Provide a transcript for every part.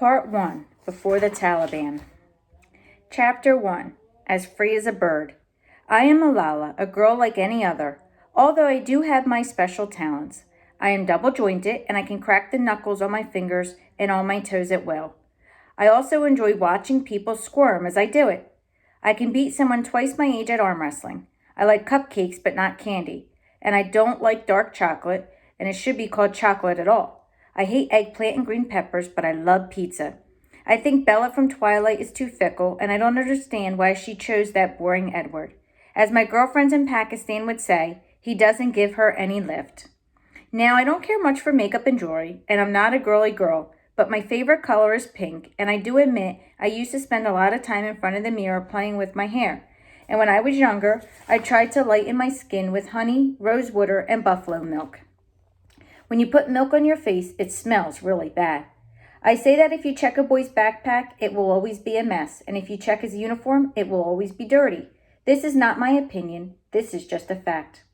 Part 1. Before the Taliban. Chapter 1. As Free as a Bird. I am Malala, a girl like any other, although I do have my special talents. I am double-jointed and I can crack the knuckles on my fingers and on my toes at will. I also enjoy watching people squirm as I do it. I can beat someone twice my age at arm wrestling. I like cupcakes but not candy. And I don't like dark chocolate, and it should be called chocolate at all. I hate eggplant and green peppers, but I love pizza. I think Bella from Twilight is too fickle, and I don't understand why she chose that boring Edward. As my girlfriends in Pakistan would say, he doesn't give her any lift. Now, I don't care much for makeup and jewelry, and I'm not a girly girl, but my favorite color is pink, and I do admit I used to spend a lot of time in front of the mirror playing with my hair. And when I was younger, I tried to lighten my skin with honey, rose water, and buffalo milk. When you put milk on your face, it smells really bad. I say that if you check a boy's backpack, it will always be a mess, and if you check his uniform, it will always be dirty. This is not my opinion. This is just a fact.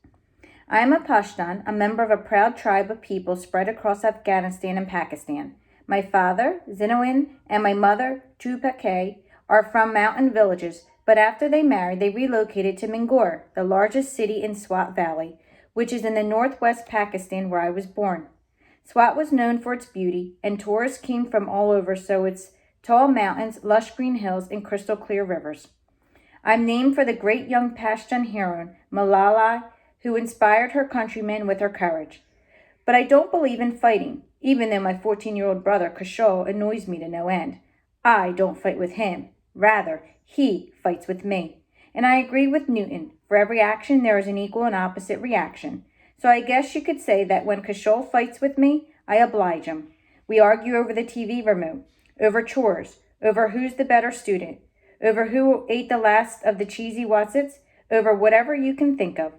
I am a Pashtun, a member of a proud tribe of people spread across Afghanistan and Pakistan. My father, Zinawin, and my mother, Tupake, are from mountain villages, but after they married, they relocated to Mingor, the largest city in Swat Valley, which is in the northwest Pakistan where I was born. Swat was known for its beauty, and tourists came from all over, so its tall mountains, lush green hills, and crystal clear rivers. I'm named for the great young Pashtun heroine, Malala, who inspired her countrymen with her courage. But I don't believe in fighting, even though my 14-year-old brother, Kishore, annoys me to no end. I don't fight with him. Rather, he fights with me. And I agree with Newton. For every action, there is an equal and opposite reaction. So I guess you could say that when Kishore fights with me, I oblige him. We argue over the TV remote, over chores, over who's the better student, over who ate the last of the cheesy Wotsits, over whatever you can think of.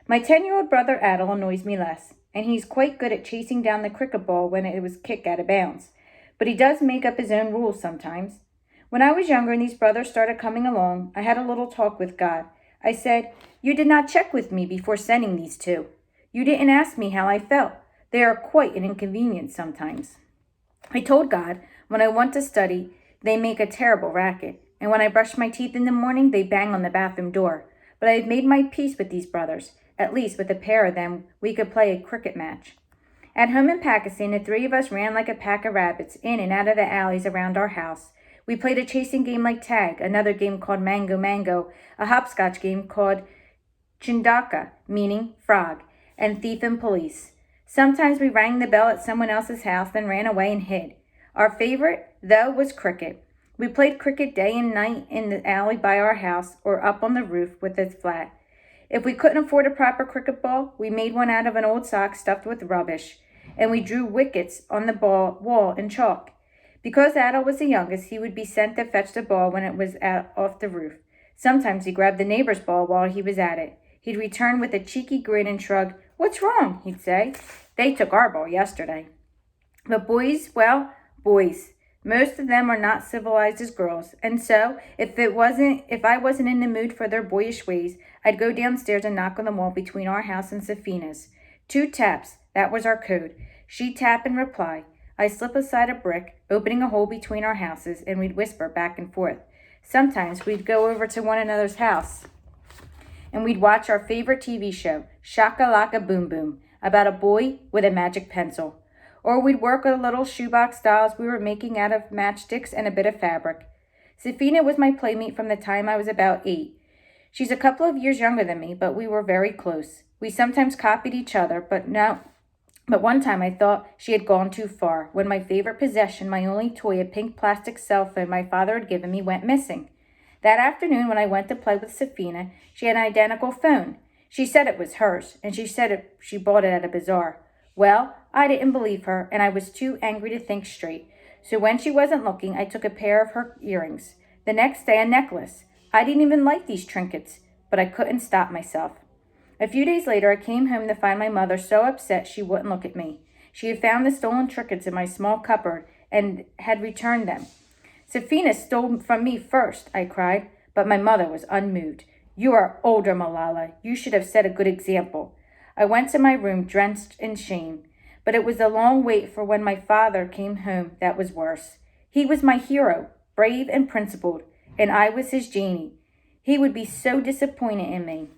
My 10-year-old brother Adel annoys me less, and he's quite good at chasing down the cricket ball when it was kicked out of bounds. But he does make up his own rules sometimes. When I was younger and these brothers started coming along, I had a little talk with God. I said, "You did not check with me before sending these two. You didn't ask me how I felt. They are quite an inconvenience sometimes." I told God, when I want to study, they make a terrible racket. And when I brush my teeth in the morning, they bang on the bathroom door. But I have made my peace with these brothers. At least with a pair of them, we could play a cricket match. At home in Pakistan, the three of us ran like a pack of rabbits in and out of the alleys around our house. We played a chasing game like tag, another game called Mango Mango, a hopscotch game called Chindaka, meaning frog, and thief and police. Sometimes we rang the bell at someone else's house, then ran away and hid. Our favorite, though, was cricket. We played cricket day and night in the alley by our house or up on the roof with its flat. If we couldn't afford a proper cricket ball, we made one out of an old sock stuffed with rubbish, and we drew wickets on the wall in chalk. Because Adel was the youngest, he would be sent to fetch the ball when it was off the roof. Sometimes he grabbed the neighbor's ball while he was at it. He'd return with a cheeky grin and shrug. "What's wrong?" he'd say. "They took our ball yesterday." But boys, well, boys. Most of them are not civilized as girls, and so if I wasn't in the mood for their boyish ways, I'd go downstairs and knock on the wall between our house and Safina's. 2 taps, that was our code. She'd tap and reply. I slip aside a brick, opening a hole between our houses, and we'd whisper back and forth. Sometimes we'd go over to one another's house, and we'd watch our favorite TV show, Shaka Laka Boom Boom, about a boy with a magic pencil. Or we'd work on little shoebox dolls we were making out of matchsticks and a bit of fabric. Safina was my playmate from the time I was about 8. She's a couple of years younger than me, but we were very close. We sometimes copied each other, but one time I thought she had gone too far when my favorite possession, my only toy, a pink plastic cell phone my father had given me, went missing. That afternoon when I went to play with Safina, she had an identical phone. She said it was hers, and she said she bought it at a bazaar. Well, I didn't believe her, and I was too angry to think straight. So when she wasn't looking, I took a pair of her earrings. The next day, a necklace. I didn't even like these trinkets, but I couldn't stop myself. A few days later, I came home to find my mother so upset she wouldn't look at me. She had found the stolen trinkets in my small cupboard and had returned them. "Safina stole from me first," I cried, but my mother was unmoved. "You are older, Malala. You should have set a good example." I went to my room drenched in shame, but it was the long wait for when my father came home that was worse. He was my hero, brave and principled, and I was his Janie. He would be so disappointed in me.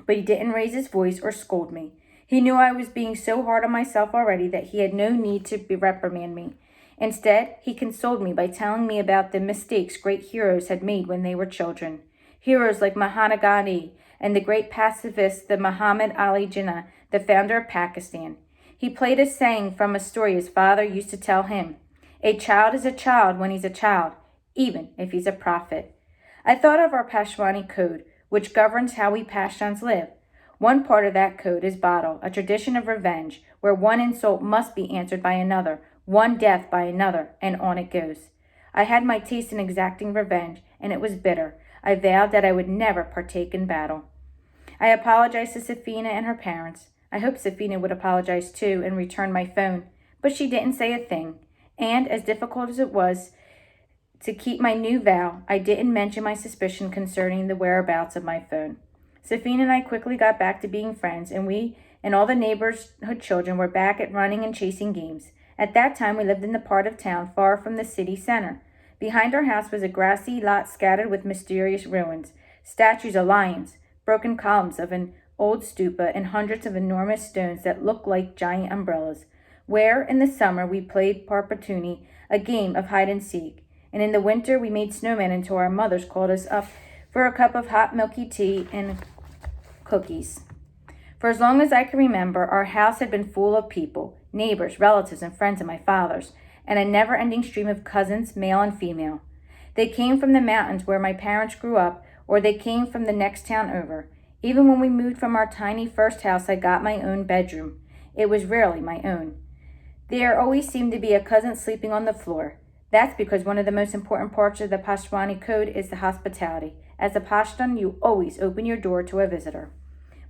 But he didn't raise his voice or scold me. He knew I was being so hard on myself already that he had no need to reprimand me. Instead, he consoled me by telling me about the mistakes great heroes had made when they were children. Heroes like Mahatma Gandhi and the great pacifist, the Muhammad Ali Jinnah, the founder of Pakistan. He played a saying from a story his father used to tell him. A child is a child when he's a child, even if he's a prophet. I thought of our Pashwani code, which governs how we Pashtuns live. One part of that code is Badal, a tradition of revenge, where one insult must be answered by another, one death by another, and on it goes. I had my taste in exacting revenge, and it was bitter. I vowed that I would never partake in battle. I apologized to Safina and her parents. I hoped Safina would apologize too and return my phone, but she didn't say a thing. And as difficult as it was to keep my new vow, I didn't mention my suspicion concerning the whereabouts of my phone. Safina and I quickly got back to being friends, and we and all the neighborhood children were back at running and chasing games. At that time, we lived in the part of town far from the city center. Behind our house was a grassy lot scattered with mysterious ruins, statues of lions, broken columns of an old stupa, and hundreds of enormous stones that looked like giant umbrellas, where, in the summer, we played parpatuni, a game of hide-and-seek, and in the winter we made snowmen until our mothers called us up for a cup of hot milky tea and cookies. For as long as I can remember, our house had been full of people, neighbors, relatives, and friends of my father's, and a never-ending stream of cousins, male and female. They came from the mountains where my parents grew up, or they came from the next town over. Even when we moved from our tiny first house, I got my own bedroom. It was rarely my own. There always seemed to be a cousin sleeping on the floor. That's because one of the most important parts of the Pashtwani code is the hospitality. As a Pashtun, you always open your door to a visitor.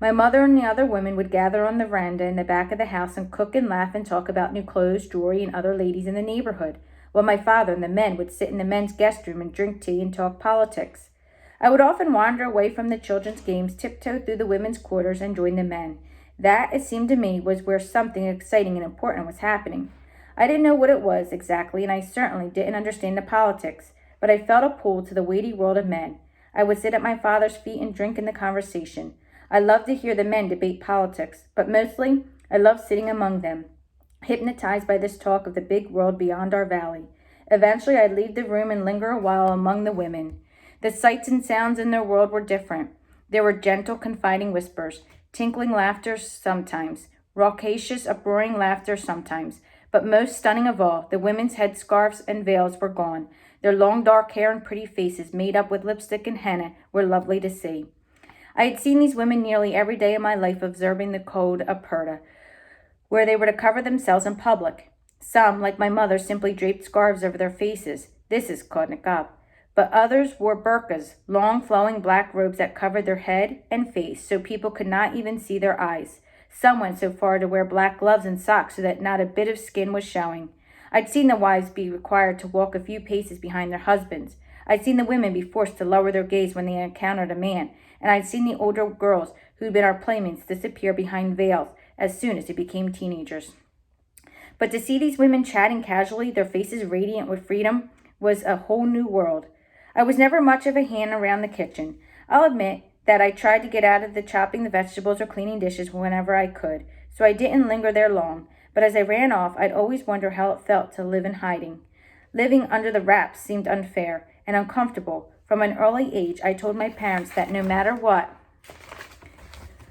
My mother and the other women would gather on the veranda in the back of the house and cook and laugh and talk about new clothes, jewelry, and other ladies in the neighborhood, while my father and the men would sit in the men's guest room and drink tea and talk politics. I would often wander away from the children's games, tiptoe through the women's quarters, and join the men. That, it seemed to me, was where something exciting and important was happening. I didn't know what it was exactly, and I certainly didn't understand the politics, but I felt a pull to the weighty world of men. I would sit at my father's feet and drink in the conversation. I loved to hear the men debate politics, but mostly I loved sitting among them, hypnotized by this talk of the big world beyond our valley. Eventually, I'd leave the room and linger a while among the women. The sights and sounds in their world were different. There were gentle, confiding whispers, tinkling laughter sometimes, raucous, uproaring laughter sometimes. But most stunning of all, the women's headscarves and veils were gone. Their long dark hair and pretty faces, made up with lipstick and henna, were lovely to see. I had seen these women nearly every day of my life observing the code of Purdah, where they were to cover themselves in public. Some, like my mother, simply draped scarves over their faces. This is called niqab. But others wore burqas, long flowing black robes that covered their head and face so people could not even see their eyes. Some went so far to wear black gloves and socks so that not a bit of skin was showing. I'd seen the wives be required to walk a few paces behind their husbands. I'd seen the women be forced to lower their gaze when they encountered a man, and I'd seen the older girls who'd been our playmates disappear behind veils as soon as they became teenagers. But to see these women chatting casually, their faces radiant with freedom, was a whole new world. I was never much of a hand around the kitchen. I'll admit that I tried to get out of the chopping the vegetables or cleaning dishes whenever I could, so I didn't linger there long. But as I ran off, I'd always wonder how it felt to live in hiding. Living under the wraps seemed unfair and uncomfortable. From an early age, I told my parents that no matter what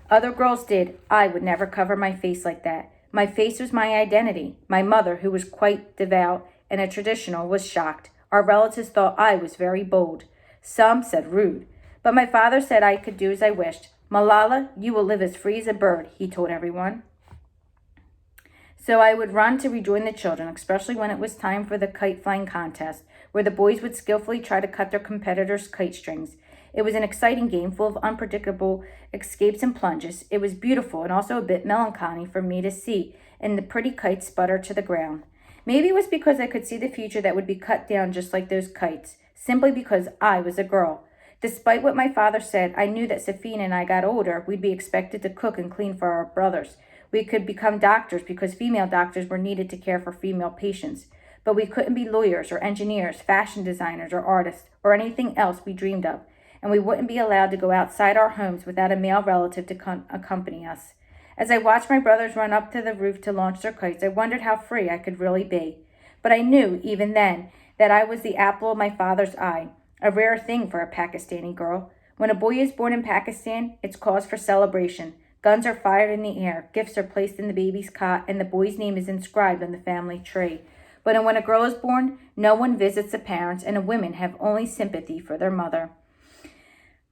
other girls did, I would never cover my face like that. My face was my identity. My mother, who was quite devout and a traditional, was shocked. Our relatives thought I was very bold. Some said rude. But my father said I could do as I wished. Malala, you will live as free as a bird, he told everyone. So I would run to rejoin the children, especially when it was time for the kite flying contest, where the boys would skillfully try to cut their competitors' kite strings. It was an exciting game full of unpredictable escapes and plunges. It was beautiful and also a bit melancholy for me to see, and the pretty kites sputter to the ground. Maybe it was because I could see the future that would be cut down just like those kites, simply because I was a girl. Despite what my father said, I knew that Safina and I got older, we'd be expected to cook and clean for our brothers. We could become doctors because female doctors were needed to care for female patients. but we couldn't be lawyers or engineers, fashion designers or artists, or anything else we dreamed of, and we wouldn't be allowed to go outside our homes without a male relative to accompany us. As I watched my brothers run up to the roof to launch their kites, I wondered how free I could really be. But I knew, even then, that I was the apple of my father's eye, a rare thing for a Pakistani girl. When a boy is born in Pakistan, it's cause for celebration. Guns are fired in the air, gifts are placed in the baby's cot, and the boy's name is inscribed on the family tree. But when a girl is born, no one visits the parents, and women have only sympathy for their mother.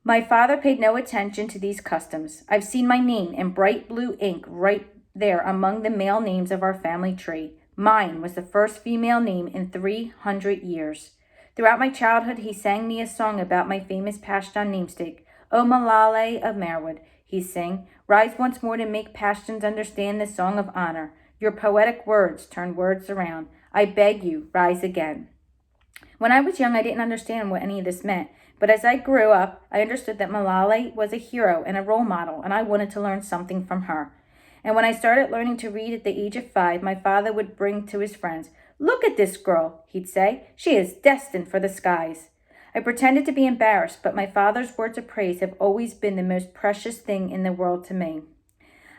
My father paid no attention to these customs. I've seen my name in bright blue ink right there among the male names of our family tree. Mine was the first female name in 300 years. Throughout my childhood, he sang me a song about my famous Pashtun namesake. O Malala of Marwood, he sang, rise once more to make Pashtuns understand the song of honor. Your poetic words turn words around. I beg you, rise again. When I was young, I didn't understand what any of this meant. But as I grew up, I understood that Malala was a hero and a role model, and I wanted to learn something from her. And when I started learning to read at the age of 5, my father would bring to his friends, look at this girl, he'd say. She is destined for the skies. I pretended to be embarrassed, but my father's words of praise have always been the most precious thing in the world to me.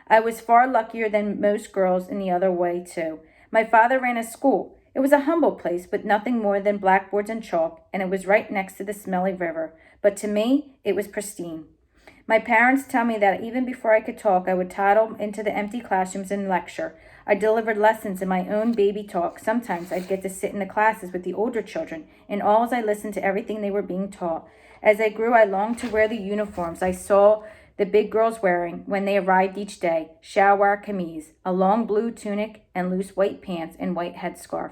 I was far luckier than most girls in the other way, too. My father ran a school. It was a humble place, but nothing more than blackboards and chalk, and it was right next to the smelly river. But to me, it was pristine. My parents tell me that even before I could talk, I would toddle into the empty classrooms and lecture. I delivered lessons in my own baby talk. Sometimes I'd get to sit in the classes with the older children, and all as I listened to everything they were being taught. As I grew, I longed to wear the uniforms I saw the big girls wearing when they arrived each day, shalwar kameez, a long blue tunic and loose white pants and white headscarf.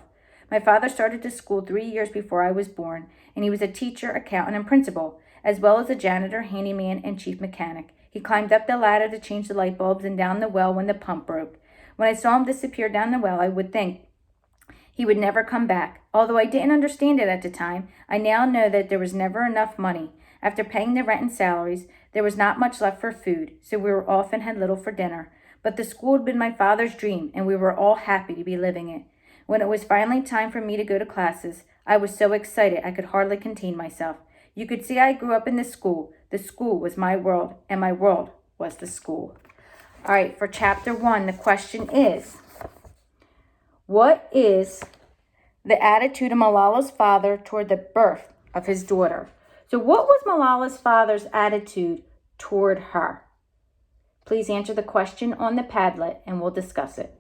My father started to school 3 years before I was born, and he was a teacher, accountant, and principal, as well as a janitor, handyman, and chief mechanic. He climbed up the ladder to change the light bulbs and down the well when the pump broke. When I saw him disappear down the well, I would think he would never come back. Although I didn't understand it at the time, I now know that there was never enough money. After paying the rent and salaries, there was not much left for food, so we often had little for dinner. But the school had been my father's dream, and we were all happy to be living it. When it was finally time for me to go to classes, I was so excited I could hardly contain myself. You could see I grew up in the school. The school was my world, and my world was the school. All right, for chapter 1, the question is, what is the attitude of Malala's father toward the birth of his daughter? So what was Malala's father's attitude toward her? Please answer the question on the Padlet, and we'll discuss it.